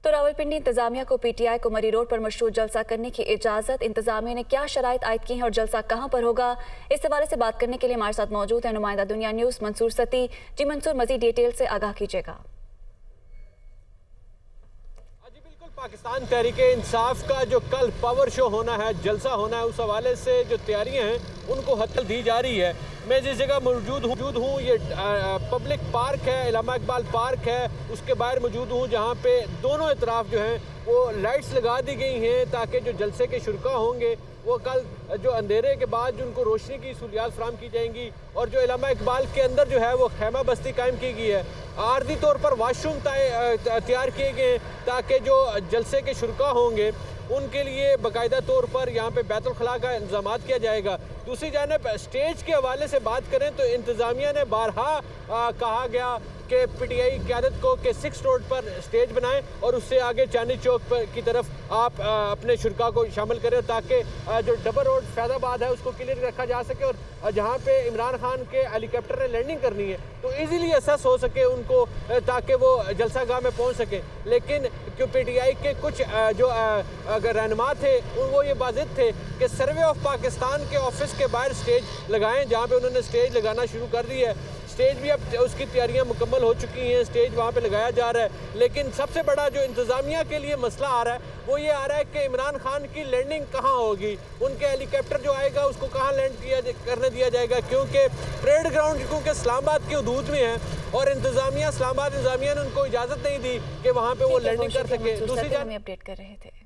तो रावलपिंडी इंतजामिया को पीटीआई को मरी रोड पर मशरूर जलसा करने की इजाजत। इंतजामिया ने क्या शराइत आयद की हैं और जलसा कहां पर होगा, इस हवाले से बात करने के लिए हमारे साथ मौजूद है नुमाइंदा दुनिया न्यूज़ मंसूर सती। जी मंसूर, मजीद डिटेल से आगाह कीजिएगा। पाकिस्तान तहरीक-ए-इंसाफ का जो कल पावर शो होना है, जलसा होना है, उस हवाले से जो तैयारियां हैं उनको हत्तल दी जा रही है। मैं जिस जगह मौजूद हूँ ये पब्लिक पार्क है, इलामा इकबाल पार्क है, उसके बाहर मौजूद हूँ जहाँ पे दोनों तरफ जो हैं वो लाइट्स लगा दी गई हैं ताकि जो जलसे के शुरा होंगे वो कल जो अंधेरे के बाद जो उनको रोशनी की सहूलियात फराम की जाएंगी। और जो इलामा इकबाल के अंदर जो है वो खैमा बस्ती कायम की गई है। आर्जी तौर पर वाशरूम तैयार किए गए ताकि जो जलसे के शुरा होंगे उनके लिए बाकायदा तौर पर यहाँ पे बैतुल खला का इंतजाम किया जाएगा। दूसरी जानिब स्टेज के हवाले से बात करें तो इंतज़ामिया ने बारहा कहा गया कि पीटीआई क़यादत को कि 6 रोड पर स्टेज बनाएं और उससे आगे चांदनी चौक पर की तरफ आप अपने शुरा को शामिल करें ताकि जो डबल रोड फैज़ाबाद है उसको क्लियर रखा जा सके और जहाँ पे इमरान खान के हेलीकॉप्टर ने लैंडिंग करनी है तो ईजीली असेस हो सके उनको ताकि वो जलसा गाह में पहुँच सके। लेकिन क्यों पीटीआई के कुछ जो अगर रहनुमा थे वो ये वाज़िद थे कि सर्वे ऑफ पाकिस्तान के ऑफिस के बाहर स्टेज लगाएं, जहाँ पे उन्होंने स्टेज लगाना शुरू कर दी है। स्टेज भी अब उसकी तैयारियां मुकम्मल हो चुकी हैं, स्टेज वहाँ पे लगाया जा रहा है। लेकिन सबसे बड़ा जो इंतज़ामिया के लिए मसला आ रहा है वो ये आ रहा है कि इमरान खान की लैंडिंग कहाँ होगी, उनके हेलीकॉप्टर जो आएगा उसको कहाँ लैंड करने दिया जाएगा, क्योंकि परेड ग्राउंड क्योंकि इस्लामाबाद की हदूद में है और इस्लामाबाद इंतज़ामिया ने उनको इजाज़त नहीं दी कि वहाँ पर वो लैंडिंग कर सके। दूसरी अपडेट कर रहे थे।